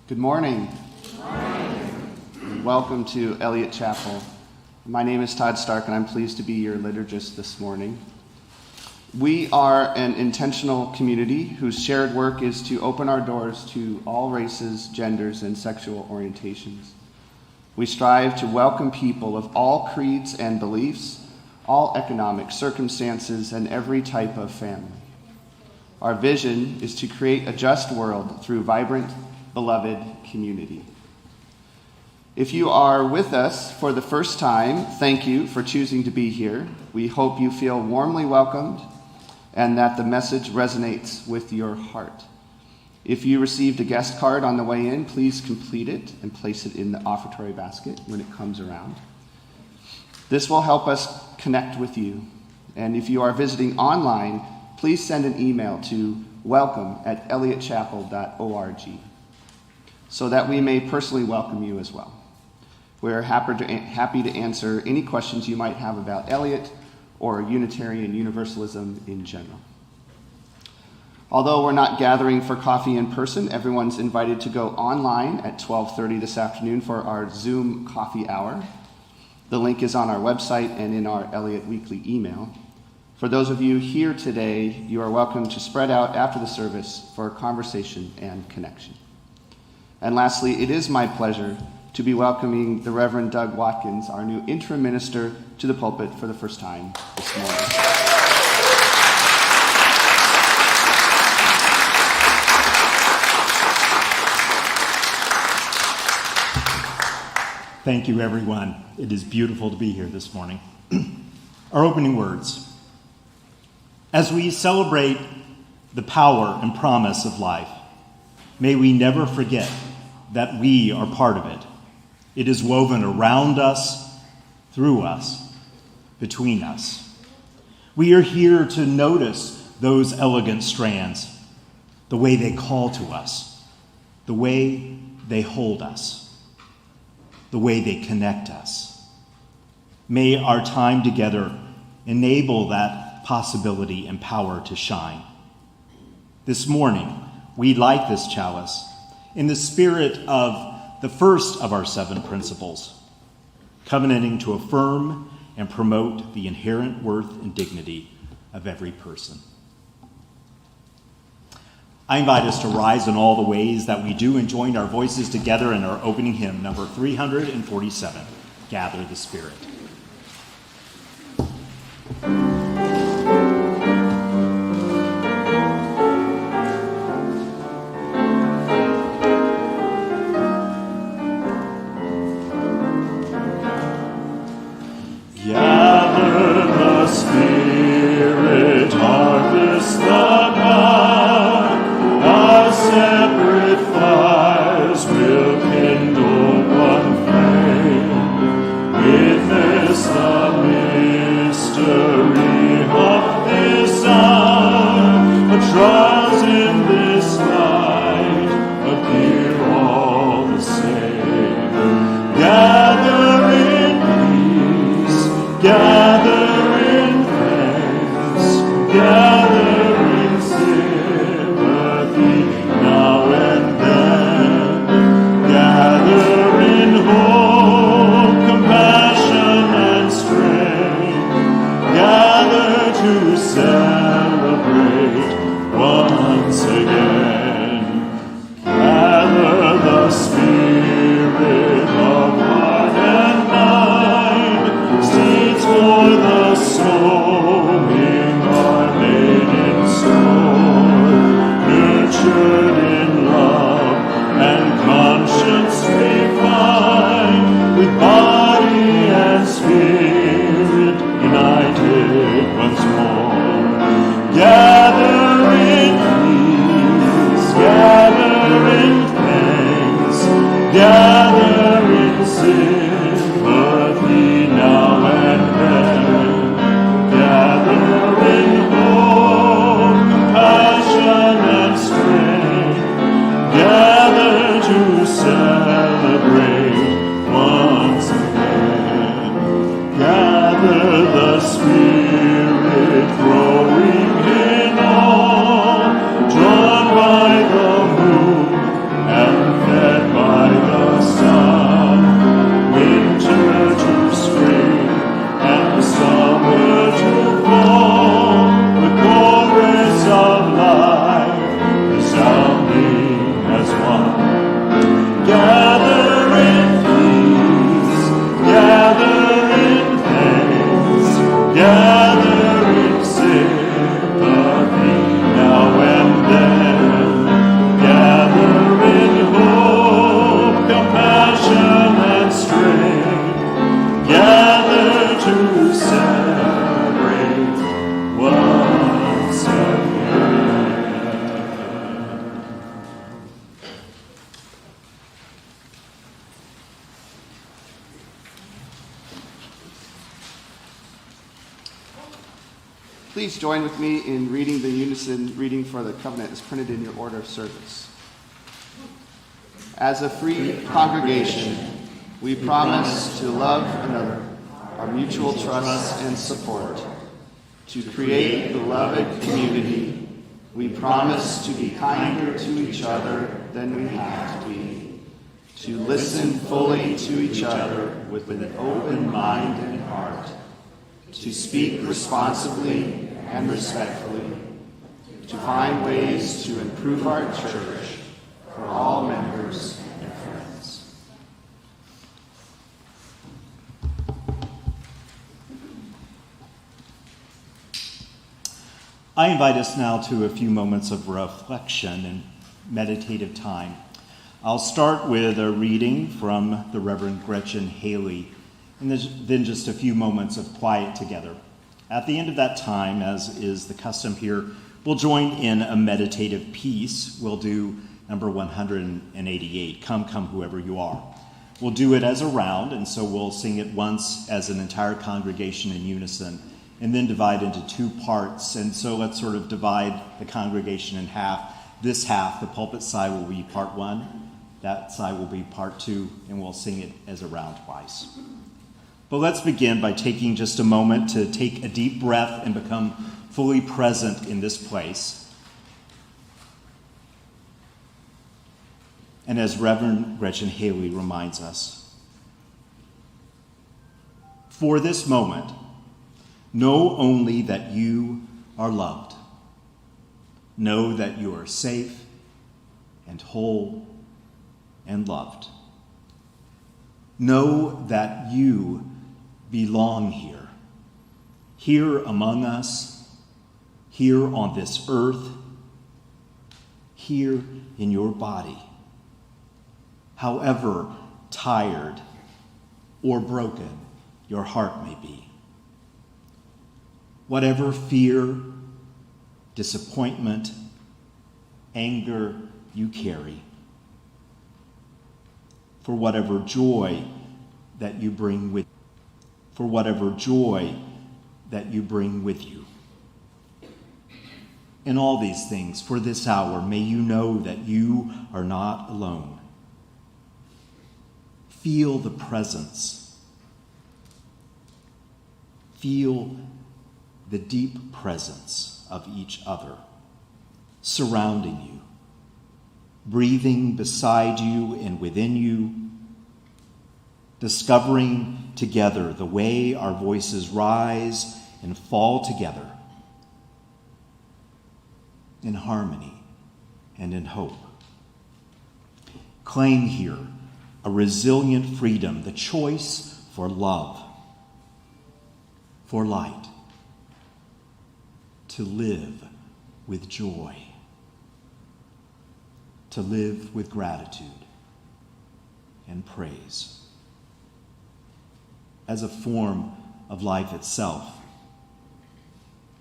Good morning. Good morning. Welcome to Eliot Chapel. My name is Todd Stark, and I'm pleased to be your liturgist this morning. We are an intentional community whose shared work is to open our doors to all races, genders, and sexual orientations. We strive to welcome people of all creeds and beliefs, all economic circumstances, and every type of family. Our vision is to create a just world through vibrant, beloved community. If you are with us for the first time, thank you for choosing to be here. We hope you feel warmly welcomed and that the message resonates with your heart. If you received a guest card on the way in, please complete it and place it in the offertory basket when it comes around. This will help us connect with you. And if you are visiting online, please send an email to welcome@eliotchapel.org so that we may personally welcome you as well. We're happy to answer any questions you might have about Eliot or Unitarian Universalism in general. Although we're not gathering for coffee in person, everyone's invited to go online at 12:30 this afternoon for our Zoom coffee hour. The link is on our website and in our Eliot Weekly email. For those of you here today, you are welcome to spread out after the service for conversation and connection. And lastly, it is my pleasure to be welcoming the Reverend Doug Watkins, our new interim minister, to the pulpit for the first time this morning. Thank you, everyone. It is beautiful to be here this morning. Our opening words. As we celebrate the power and promise of life, may we never forget that we are part of it. It is woven around us, through us, between us. We are here to notice those elegant strands, the way they call to us, the way they hold us, the way they connect us. May our time together enable that possibility and power to shine. This morning, we light this chalice in the spirit of the first of our 7 principles, covenanting to affirm and promote the inherent worth and dignity of every person. I invite us to rise in all the ways that we do and join our voices together in our opening hymn, number 347, Gather the Spirit. Drawn by the moon and fed to celebrate once again. Please join with me in reading the unison reading for the covenant as printed in your order of service. As a free congregation, we promise to love another, our mutual trust and support. To create beloved community, we promise to be kinder to each other than we have to be. To listen fully to each other with an open mind and heart. To speak responsibly and respectfully, to find ways to improve our church for all members and friends. I invite us now to a few moments of reflection and meditative time. I'll start with a reading from the Reverend Gretchen Haley, and then just a few moments of quiet together. At the end of that time, as is the custom here, we'll join in a meditative piece. We'll do number 188, Come, Come, Whoever You Are. We'll do it as a round, and so we'll sing it once as an entire congregation in unison, and then divide into two parts. And so let's sort of divide the congregation in half. This half, the pulpit side, will be part one. That side will be part two, and we'll sing it as a round twice. But let's begin by taking just a moment to take a deep breath and become fully present in this place. And as Reverend Gretchen Haley reminds us, for this moment, know only that you are loved. Know that you are safe and whole and loved. Know that you belong here, here among us, here on this earth, here in your body, however tired or broken your heart may be. Whatever fear, disappointment, anger you carry, for whatever joy that you bring with you. In all these things, for this hour, may you know that you are not alone. Feel the presence. Feel the deep presence of each other, surrounding you, breathing beside you and within you, discovering together the way our voices rise and fall together in harmony and in hope. Claim here a resilient freedom, the choice for love, for light, to live with joy, to live with gratitude and praise as a form of life itself,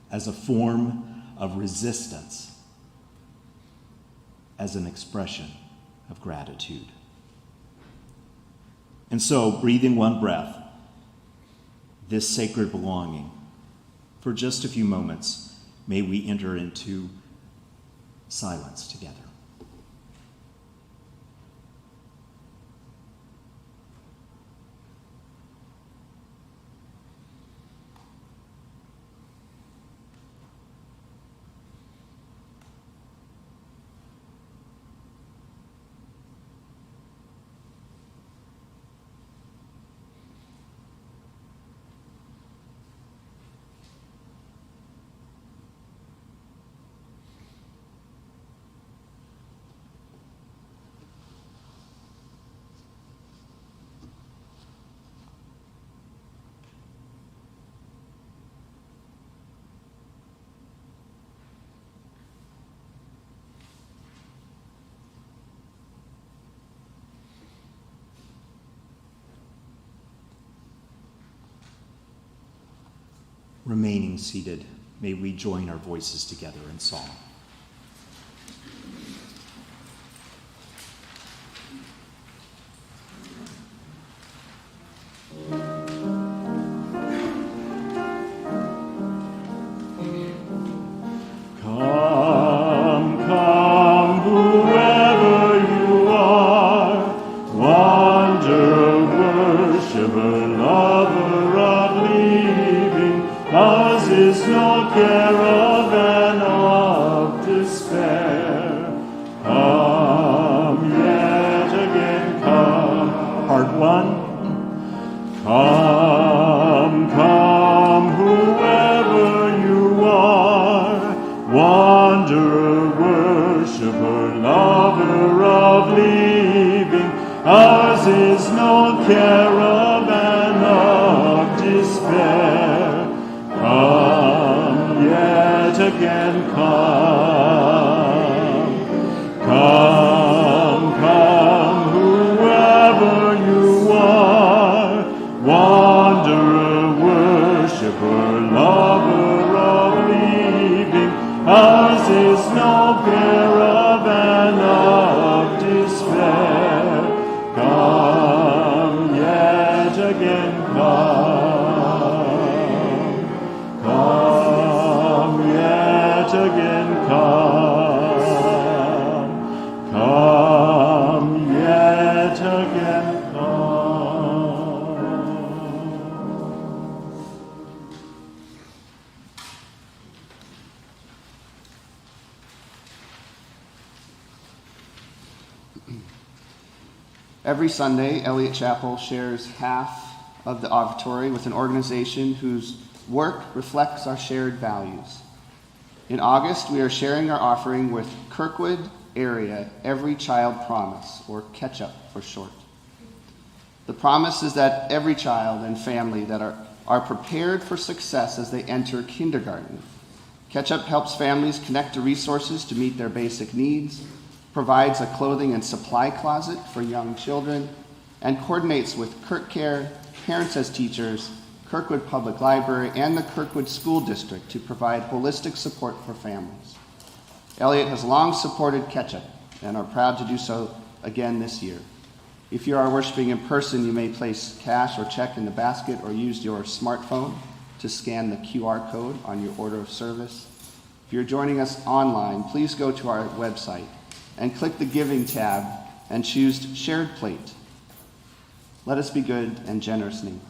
as a form of resistance, as an expression of gratitude. And so, breathing one breath, this sacred belonging, for just a few moments, may we enter into silence together. remaining seated, may we join our voices together in song. Every Sunday, Eliot Chapel shares half of the offertory with an organization whose work reflects our shared values. In August, we are sharing our offering with Kirkwood Area Every Child Promise, or Ketchup for short. The promise is that every child and family that are prepared for success as they enter kindergarten. Ketchup helps families connect to resources to meet their basic needs, provides a clothing and supply closet for young children, and coordinates with KirkCare, Parents as Teachers, Kirkwood Public Library, and the Kirkwood School District to provide holistic support for families. Eliot has long supported Ketchup and are proud to do so again this year. If you are worshiping in person, you may place cash or check in the basket or use your smartphone to scan the QR code on your order of service. If you're joining us online, please go to our website and click the Giving tab and choose Shared Plate. Let us be good and generous neighbors.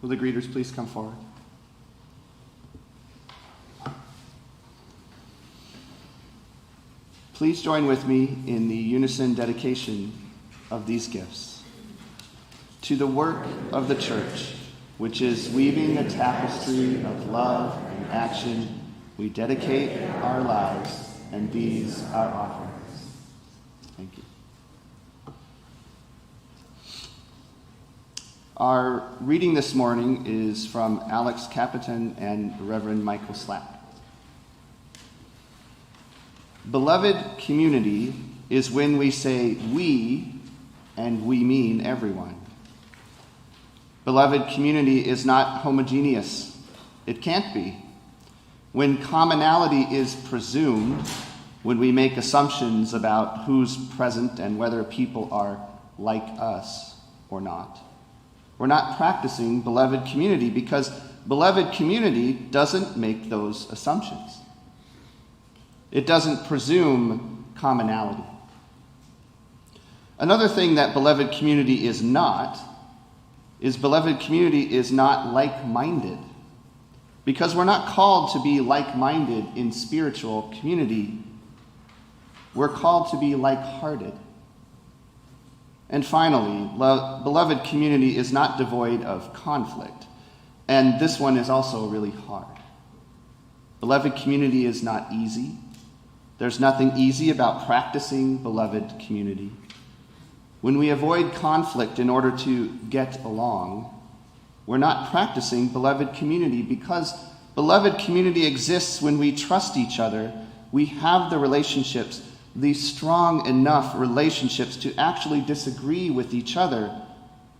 Will the greeters please come forward? Please join with me in the unison dedication of these gifts. To the work of the church, which is weaving the tapestry of love and action, we dedicate our lives, and these our offerings. Thank you. Our reading this morning is from Alex Capitan and Reverend Michael Slack. Beloved community is when we say we, and we mean everyone. Beloved community is not homogeneous. It can't be. When commonality is presumed, when we make assumptions about who's present and whether people are like us or not, we're not practicing beloved community, because beloved community doesn't make those assumptions. It doesn't presume commonality. Another thing that beloved community is not like-minded. Because we're not called to be like-minded in spiritual community. We're called to be like-hearted. And finally, beloved community is not devoid of conflict. And this one is also really hard. Beloved community is not easy. There's nothing easy about practicing beloved community. When we avoid conflict in order to get along, we're not practicing beloved community, because beloved community exists when we trust each other. We have the relationships, the strong enough relationships to actually disagree with each other,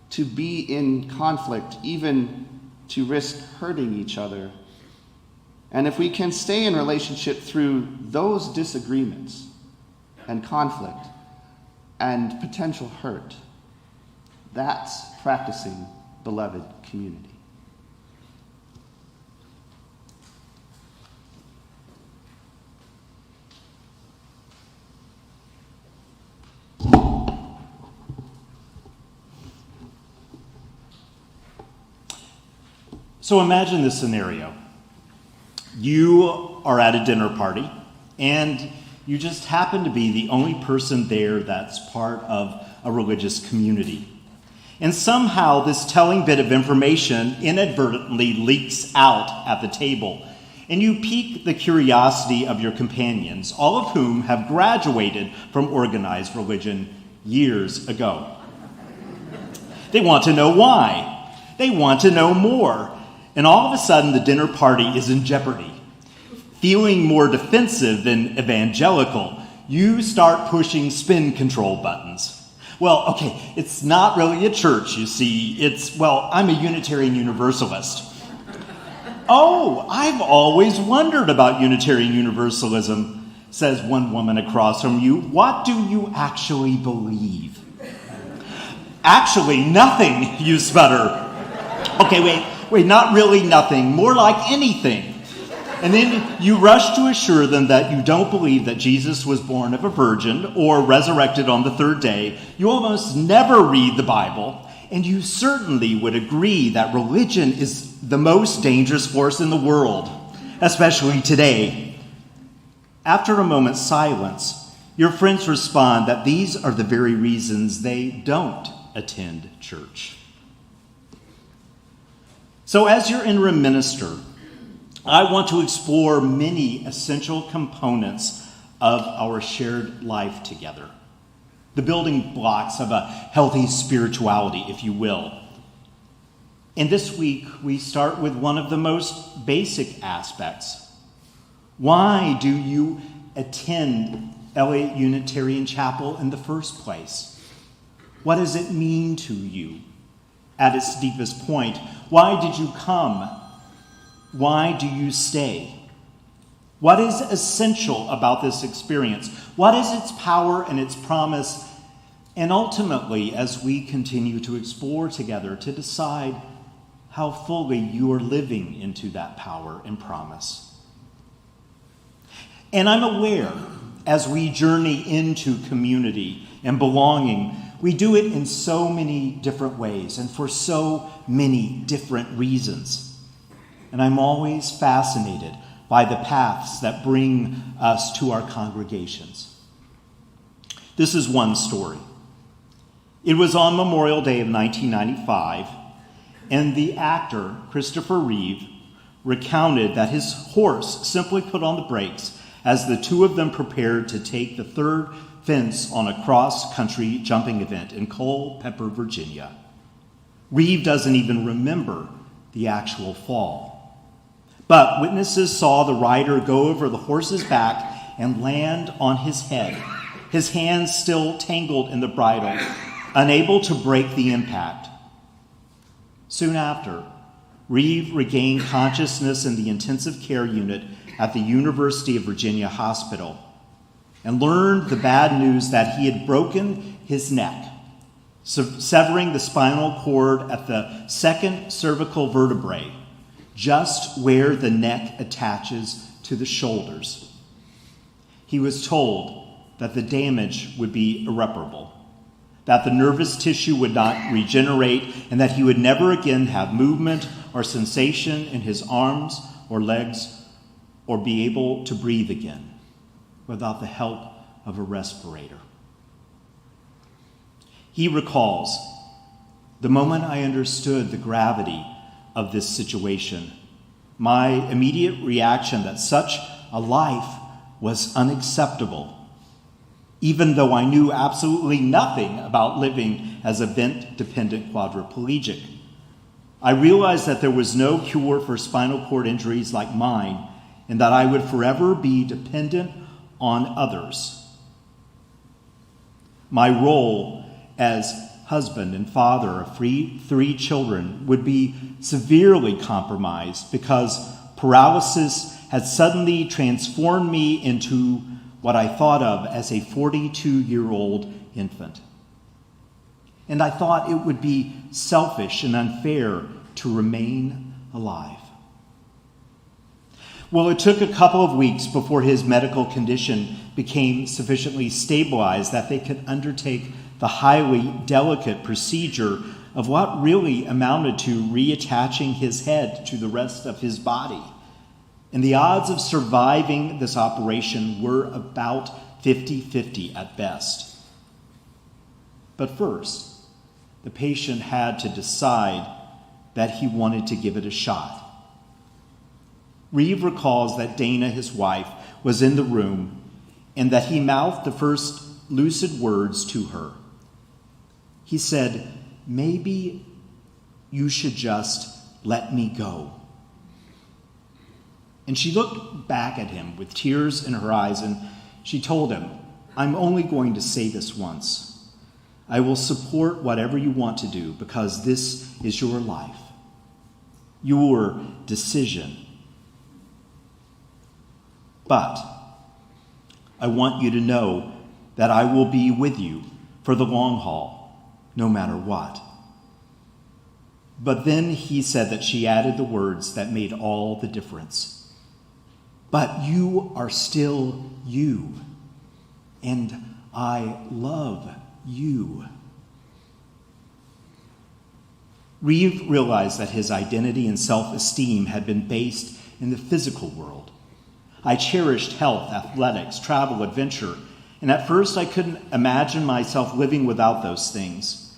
to be in conflict, even to risk hurting each other. And if we can stay in relationship through those disagreements and conflict and potential hurt, that's practicing beloved community. So imagine this scenario. You are at a dinner party, and you just happen to be the only person there that's part of a religious community. And somehow this telling bit of information inadvertently leaks out at the table, and you pique the curiosity of your companions, all of whom have graduated from organized religion years ago. They want to know why. They want to know more. And all of a sudden, the dinner party is in jeopardy. Feeling more defensive than evangelical, you start pushing spin control buttons. Well, okay, it's not really a church, you see. I'm a Unitarian Universalist. Oh, I've always wondered about Unitarian Universalism, says one woman across from you. What do you actually believe? Actually, nothing, you sputter. Okay, wait, not really nothing, more like anything. And then you rush to assure them that you don't believe that Jesus was born of a virgin or resurrected on the third day. You almost never read the Bible, and you certainly would agree that religion is the most dangerous force in the world, especially today. After a moment's silence, your friends respond that these are the very reasons they don't attend church. So as your interim minister, I want to explore many essential components of our shared life together. The building blocks of a healthy spirituality, if you will. And this week, we start with one of the most basic aspects. Why do you attend Eliot Unitarian Chapel in the first place? What does it mean to you? At its deepest point, why did you come? Why do you stay? What is essential about this experience? What is its power and its promise? And ultimately, as we continue to explore together, to decide how fully you are living into that power and promise. And I'm aware, as we journey into community and belonging, we do it in so many different ways and for so many different reasons. And I'm always fascinated by the paths that bring us to our congregations. This is one story. It was on Memorial Day of 1995, and the actor, Christopher Reeve, recounted that his horse simply put on the brakes as the two of them prepared to take the third fence on a cross-country jumping event in Culpeper, Virginia. Reeve doesn't even remember the actual fall. But witnesses saw the rider go over the horse's back and land on his head, his hands still tangled in the bridle, unable to break the impact. Soon after, Reeve regained consciousness in the intensive care unit at the University of Virginia Hospital and learned the bad news that he had broken his neck, severing the spinal cord at the second cervical vertebrae, just where the neck attaches to the shoulders. He was told that the damage would be irreparable, that the nervous tissue would not regenerate, and that he would never again have movement or sensation in his arms or legs or be able to breathe again without the help of a respirator. He recalls, "The moment I understood the gravity of this situation, my immediate reaction that such a life was unacceptable, even though I knew absolutely nothing about living as a vent-dependent quadriplegic. I realized that there was no cure for spinal cord injuries like mine, and that I would forever be dependent on others. My role as husband and father of three children would be severely compromised because paralysis had suddenly transformed me into what I thought of as a 42-year-old infant. And I thought it would be selfish and unfair to remain alive." Well, it took a couple of weeks before his medical condition became sufficiently stabilized that they could undertake the highly delicate procedure of what really amounted to reattaching his head to the rest of his body. And the odds of surviving this operation were about 50-50 at best. But first, the patient had to decide that he wanted to give it a shot. Reeve recalls that Dana, his wife, was in the room and that he mouthed the first lucid words to her. He said, "Maybe you should just let me go." And she looked back at him with tears in her eyes, and she told him, "I'm only going to say this once. I will support whatever you want to do because this is your life, your decision. But I want you to know that I will be with you for the long haul, no matter what." But then he said that she added the words that made all the difference. "But you are still you, and I love you." Reeve realized that his identity and self-esteem had been based in the physical world. "I cherished health, athletics, travel, adventure, and at first I couldn't imagine myself living without those things.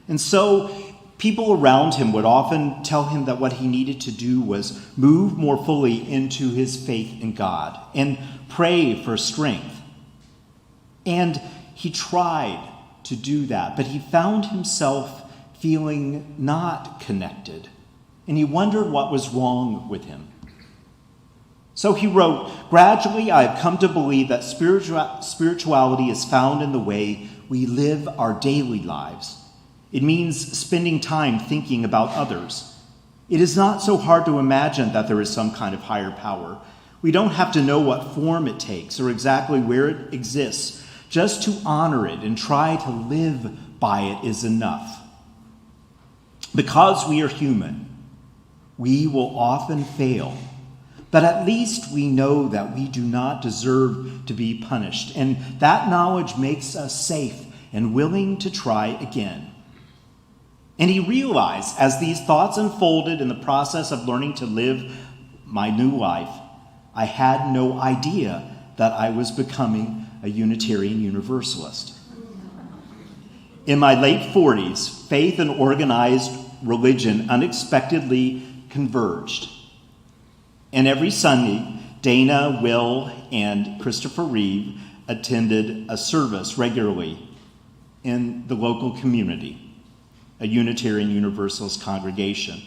And so people around him would often tell him that what he needed to do was move more fully into his faith in God and pray for strength. And he tried to do that, but he found himself feeling not connected, and he wondered what was wrong with him. So he wrote, "Gradually I have come to believe that spirituality is found in the way we live our daily lives. It means spending time thinking about others. It is not so hard to imagine that there is some kind of higher power. We don't have to know what form it takes or exactly where it exists. Just to honor it and try to live by it is enough. Because we are human, we will often fail. But at least we know that we do not deserve to be punished, and that knowledge makes us safe and willing to try again. And he realized, as these thoughts unfolded in the process of learning to live my new life, I had no idea that I was becoming a Unitarian Universalist. In my late 40s, faith and organized religion unexpectedly converged. And every Sunday, Dana, Will, and Christopher Reeve attended a service regularly in the local community, a Unitarian Universalist congregation.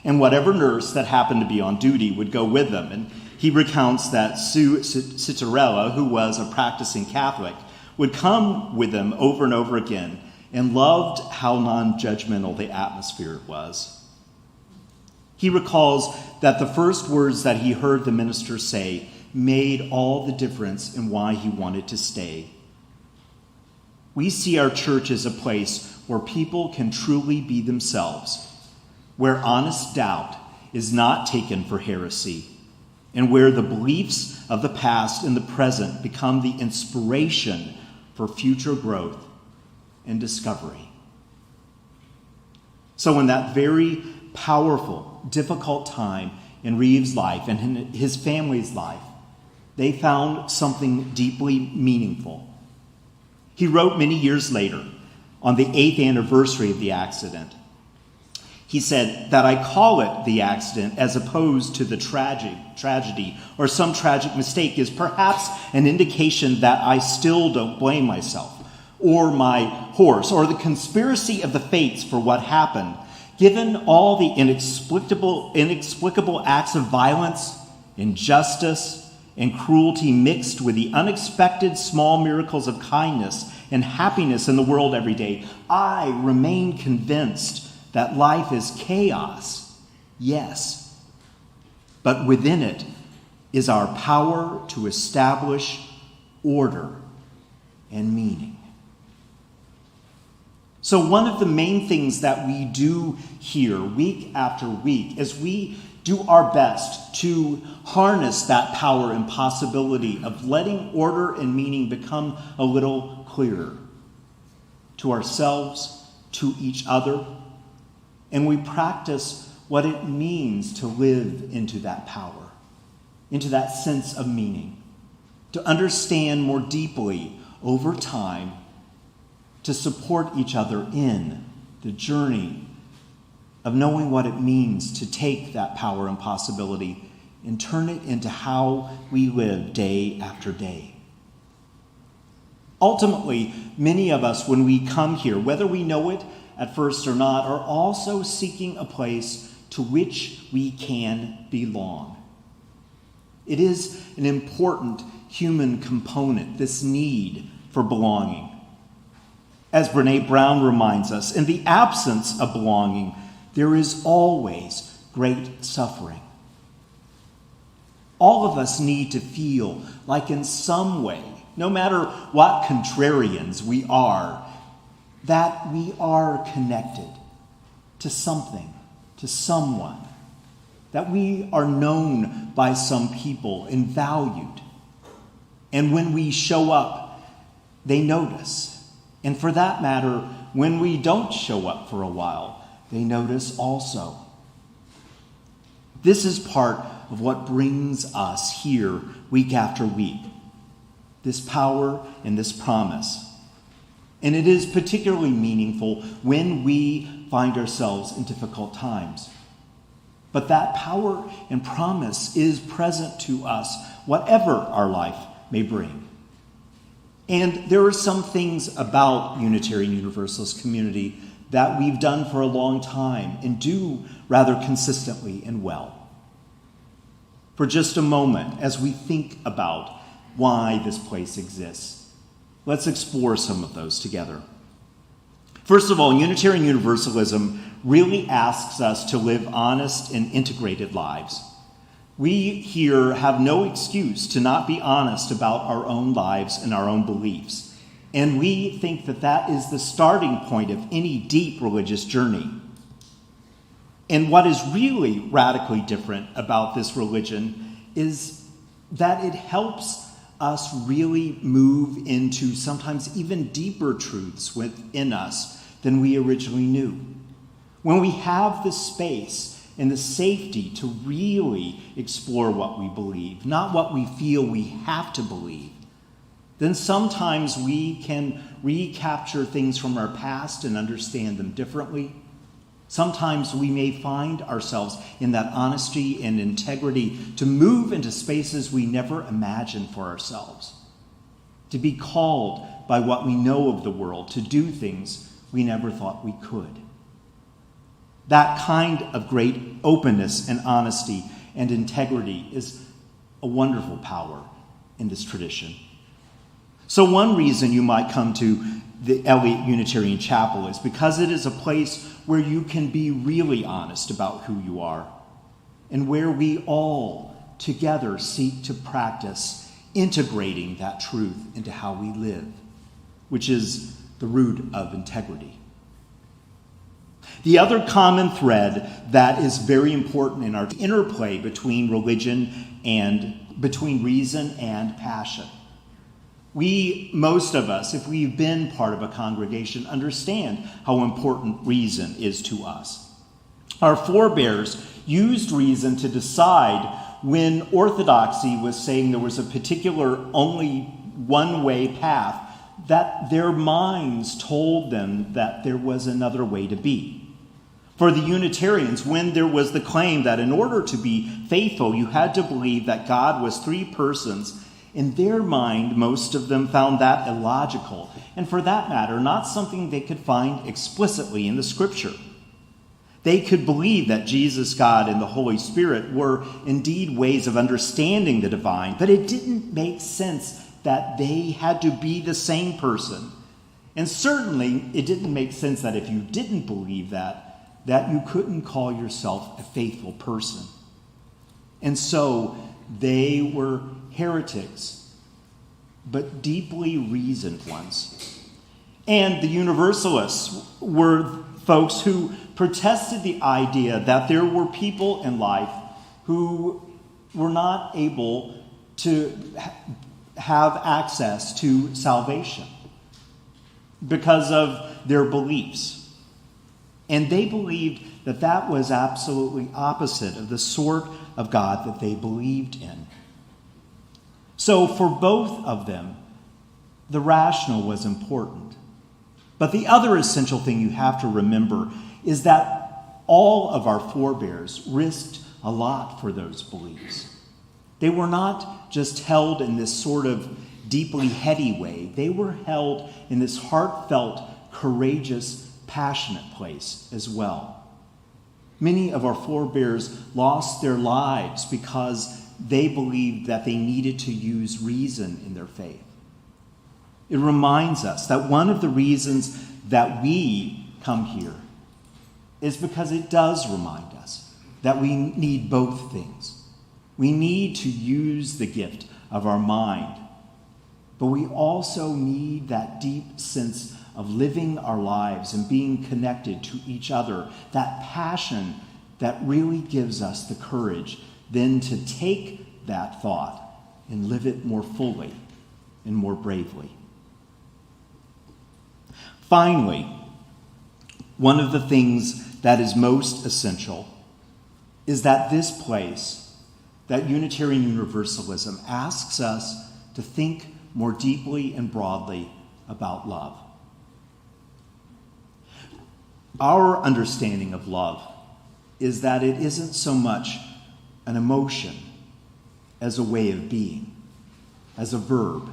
And whatever nurse that happened to be on duty would go with them. And he recounts that Sue Citarella, who was a practicing Catholic, would come with them over and over again and loved how non-judgmental the atmosphere was. He recalls that the first words that he heard the minister say made all the difference in why he wanted to stay. We see our church as a place where people can truly be themselves, where honest doubt is not taken for heresy, and where the beliefs of the past and the present become the inspiration for future growth and discovery. So in that very powerful, difficult time in Reeves' life and in his family's life, they found something deeply meaningful. He wrote many years later, on the 8th anniversary of the accident, he said that I call it the accident as opposed to the tragedy or some tragic mistake is perhaps an indication that I still don't blame myself or my horse or the conspiracy of the fates for what happened, given all the inexplicable acts of violence, injustice, and cruelty mixed with the unexpected small miracles of kindness and happiness in the world every day. I remain convinced that life is chaos, yes, but within it is our power to establish order and meaning. So one of the main things that we do here week after week is we do our best to harness that power and possibility of letting order and meaning become a little clearer to ourselves, to each other, and we practice what it means to live into that power, into that sense of meaning, to understand more deeply over time, to support each other in the journey of knowing what it means to take that power and possibility and turn it into how we live day after day. Ultimately, many of us, when we come here, whether we know it at first or not, are also seeking a place to which we can belong. It is an important human component, this need for belonging. As Brene Brown reminds us, in the absence of belonging, there is always great suffering. All of us need to feel like in some way, no matter what contrarians we are, that we are connected to something, to someone, that we are known by some people and valued. And when we show up, they notice. And for that matter, when we don't show up for a while, they notice also. This is part of what brings us here week after week, this power and this promise. And it is particularly meaningful when we find ourselves in difficult times. But that power and promise is present to us, whatever our life may bring. And there are some things about Unitarian Universalist community that we've done for a long time and do rather consistently and well. For just a moment, as we think about why this place exists, let's explore some of those together. First of all, Unitarian Universalism really asks us to live honest and integrated lives. We here have no excuse to not be honest about our own lives and our own beliefs. And we think that that is the starting point of any deep religious journey. And what is really radically different about this religion is that it helps us really move into sometimes even deeper truths within us than we originally knew. When we have the space and the safety to really explore what we believe, not what we feel we have to believe, then sometimes we can recapture things from our past and understand them differently. Sometimes we may find ourselves in that honesty and integrity to move into spaces we never imagined for ourselves, to be called by what we know of the world to do things we never thought we could. That kind of great openness and honesty and integrity is a wonderful power in this tradition. So one reason you might come to the Eliot Unitarian Chapel is because it is a place where you can be really honest about who you are, and where we all together seek to practice integrating that truth into how we live, which is the root of integrity. The other common thread that is very important in our interplay between reason and passion. Most of us, if we've been part of a congregation, understand how important reason is to us. Our forebears used reason to decide when orthodoxy was saying there was a particular only one-way path, that their minds told them that there was another way to be. For the Unitarians, when there was the claim that in order to be faithful, you had to believe that God was three persons, in their mind, most of them found that illogical, and for that matter, not something they could find explicitly in the Scripture. They could believe that Jesus, God, and the Holy Spirit were indeed ways of understanding the divine, but it didn't make sense that they had to be the same person. And certainly, it didn't make sense that if you didn't believe that you couldn't call yourself a faithful person. And so, they were heretics, but deeply reasoned ones. And the Universalists were folks who protested the idea that there were people in life who were not able to have access to salvation because of their beliefs. And they believed that that was absolutely opposite of the sort of God that they believed in. So for both of them, the rational was important. But the other essential thing you have to remember is that all of our forebears risked a lot for those beliefs. They were not just held in this sort of deeply heady way. They were held in this heartfelt, courageous, passionate place as well. Many of our forebears lost their lives because they believed that they needed to use reason in their faith. It reminds us that one of the reasons that we come here is because it does remind us that we need both things. We need to use the gift of our mind, but we also need that deep sense of living our lives and being connected to each other, that passion that really gives us the courage then to take that thought and live it more fully and more bravely. Finally, one of the things that is most essential is that this place, that Unitarian Universalism, asks us to think more deeply and broadly about love. Our understanding of love is that it isn't so much an emotion as a way of being, as a verb.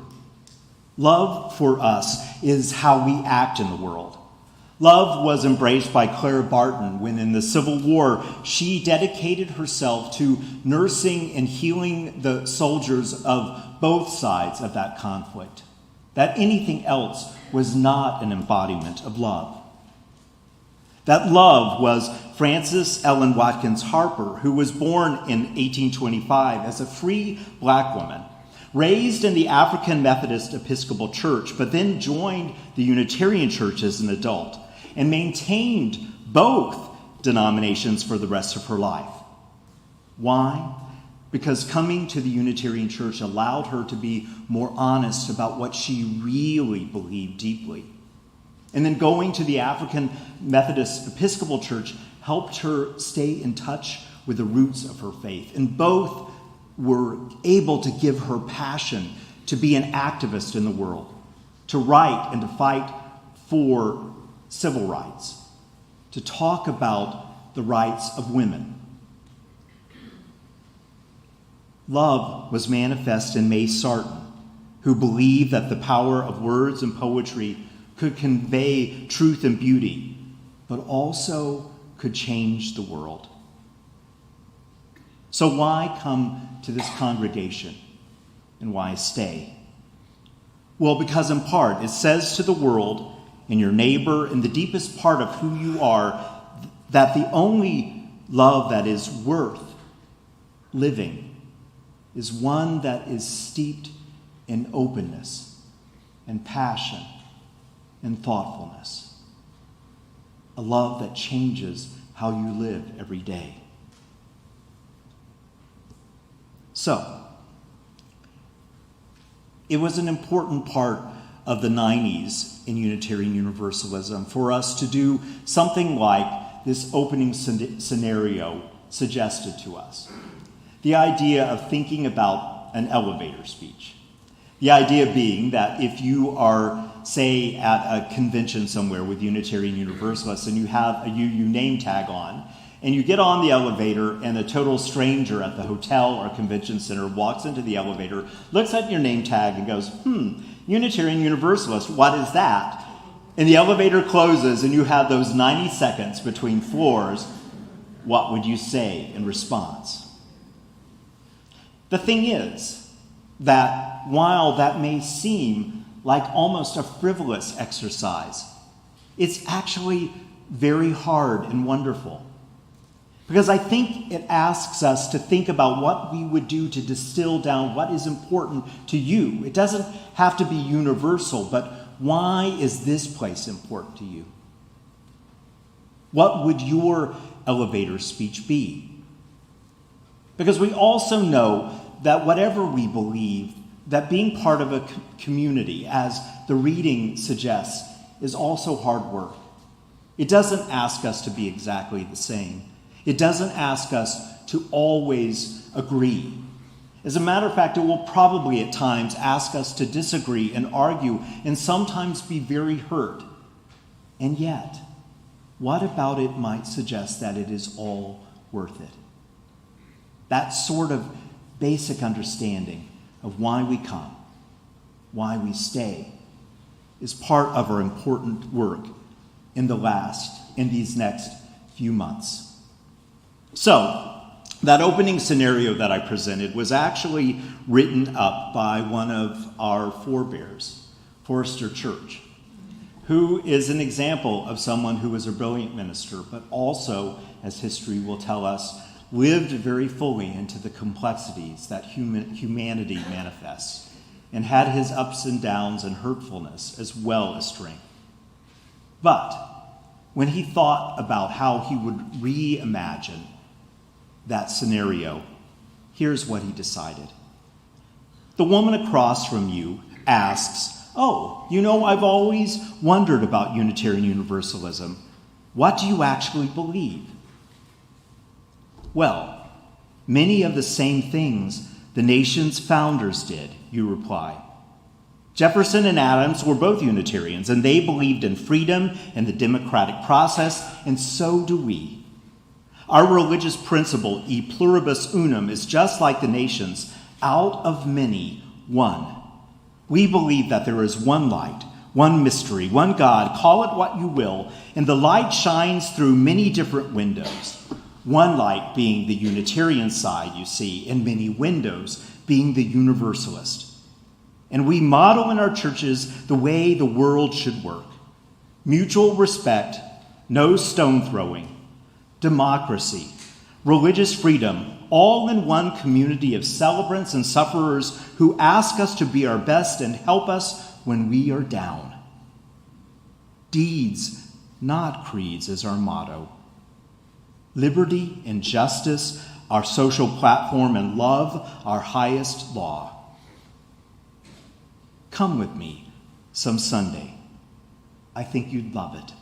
Love for us is how we act in the world. Love was embraced by Clara Barton when in the Civil War she dedicated herself to nursing and healing the soldiers of both sides of that conflict. That anything else was not an embodiment of love. That love was Frances Ellen Watkins Harper, who was born in 1825 as a free black woman, raised in the African Methodist Episcopal Church, but then joined the Unitarian Church as an adult and maintained both denominations for the rest of her life. Why? because coming to the Unitarian Church allowed her to be more honest about what she really believed deeply. And then going to the African Methodist Episcopal Church helped her stay in touch with the roots of her faith. And both were able to give her passion to be an activist in the world, to write and to fight for civil rights, to talk about the rights of women. Love was manifest in May Sarton, who believed that the power of words and poetry could convey truth and beauty, but also could change the world. So why come to this congregation, and why stay? Well, because in part it says to the world and your neighbor in the deepest part of who you are that the only love that is worth living is one that is steeped in openness and passion and thoughtfulness. A love that changes how you live every day. So, it was an important part of the 90s in Unitarian Universalism for us to do something like this opening scenario suggested to us. The idea of thinking about an elevator speech. The idea being that if you are, say, at a convention somewhere with Unitarian Universalists and you have a UU name tag on, and you get on the elevator and a total stranger at the hotel or convention center walks into the elevator, looks at your name tag and goes, Unitarian Universalist, what is that? And the elevator closes and you have those 90 seconds between floors. What would you say in response? The thing is that while that may seem like almost a frivolous exercise, it's actually very hard and wonderful. Because I think it asks us to think about what we would do to distill down what is important to you. It doesn't have to be universal, but why is this place important to you? What would your elevator speech be? Because we also know that whatever we believe, that being part of a community, as the reading suggests, is also hard work. It doesn't ask us to be exactly the same. It doesn't ask us to always agree. As a matter of fact, it will probably at times ask us to disagree and argue and sometimes be very hurt. And yet, what about it might suggest that it is all worth it? That sort of basic understanding of why we come, why we stay, is part of our important work in these next few months. So, that opening scenario that I presented was actually written up by one of our forebears, Forrester Church, who is an example of someone who was a brilliant minister, but also, as history will tell us, lived very fully into the complexities that humanity manifests, and had his ups and downs and hurtfulness as well as strength. But when he thought about how he would reimagine that scenario, here's what he decided. The woman across from you asks, I've always wondered about Unitarian Universalism. What do you actually believe? Well, many of the same things the nation's founders did, you reply. Jefferson and Adams were both Unitarians, and they believed in freedom and the democratic process, and so do we. Our religious principle, e pluribus unum, is just like the nations, out of many, one. We believe that there is one light, one mystery, one God, call it what you will, and the light shines through many different windows. One light being the Unitarian side, you see, and many windows being the Universalist. And we model in our churches the way the world should work. Mutual respect, no stone throwing, democracy, religious freedom, all in one community of celebrants and sufferers who ask us to be our best and help us when we are down. Deeds, not creeds, is our motto. Liberty and justice our social platform, and love our highest law. Come with me some Sunday. I think you'd love it.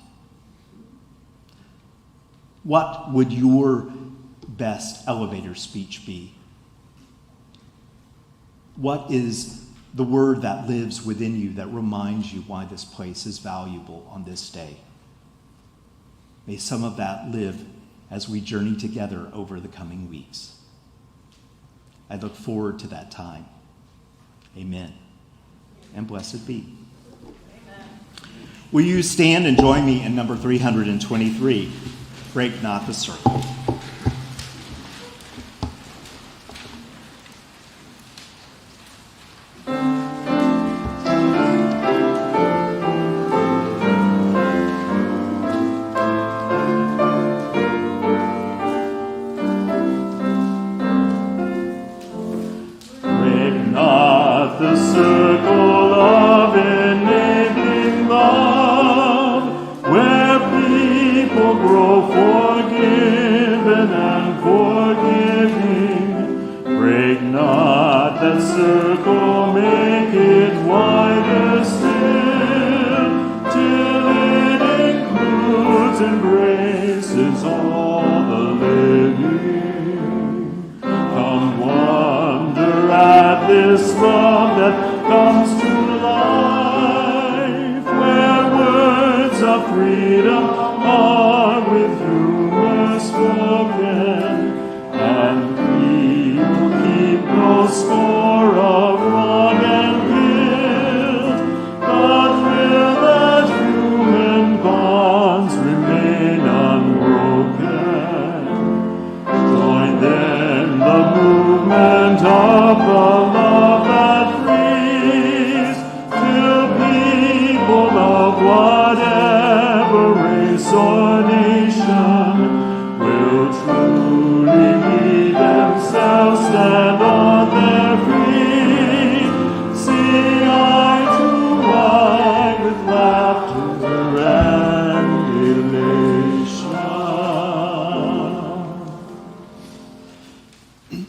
What would your best elevator speech be? What is the word that lives within you that reminds you why this place is valuable on this day? May some of that live as we journey together over the coming weeks. I look forward to that time. Amen. And blessed be. Amen. Will you stand and join me in number 323, Break Not the Circle.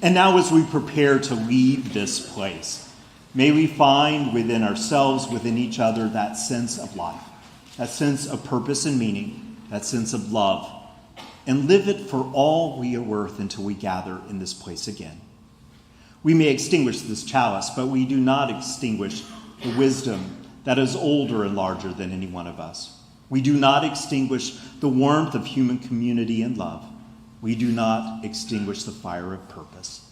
And now as we prepare to leave this place, may we find within ourselves, within each other, that sense of life, that sense of purpose and meaning, that sense of love, and live it for all we are worth until we gather in this place again. We may extinguish this chalice, but we do not extinguish the wisdom that is older and larger than any one of us. We do not extinguish the warmth of human community and love. We do not extinguish the fire of purpose.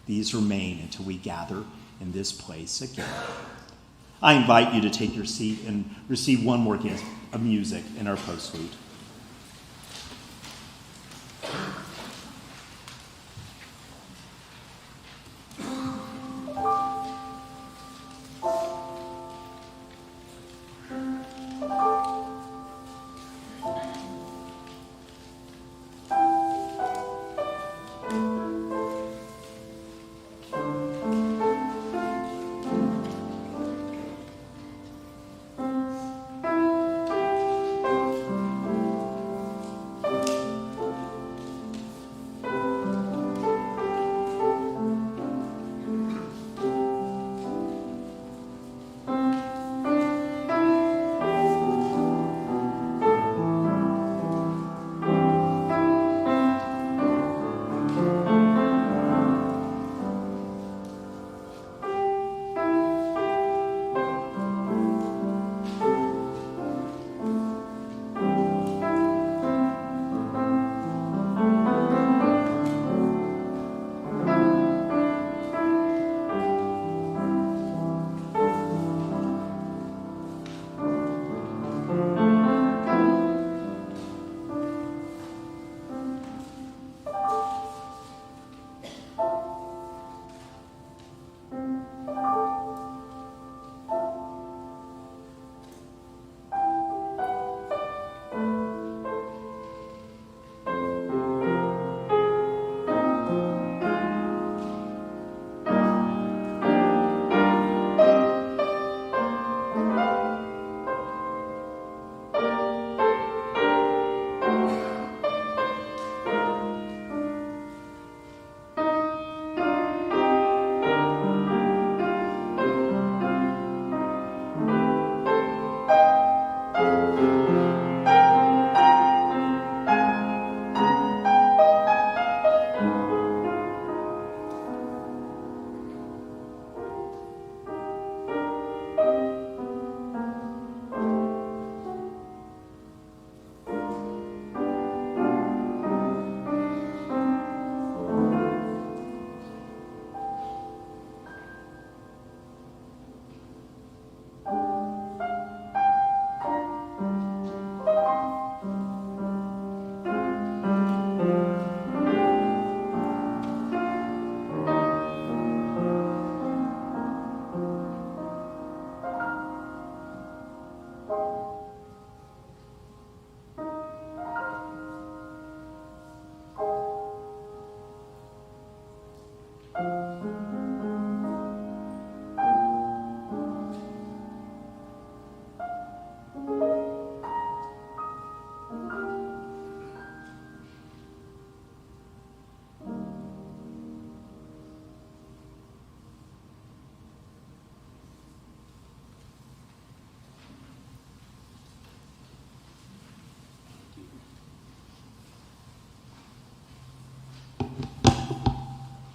These remain until we gather in this place again. I invite you to take your seat and receive one more gift of music in our postlude.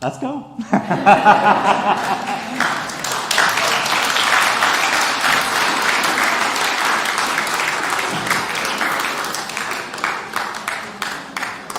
Let's go.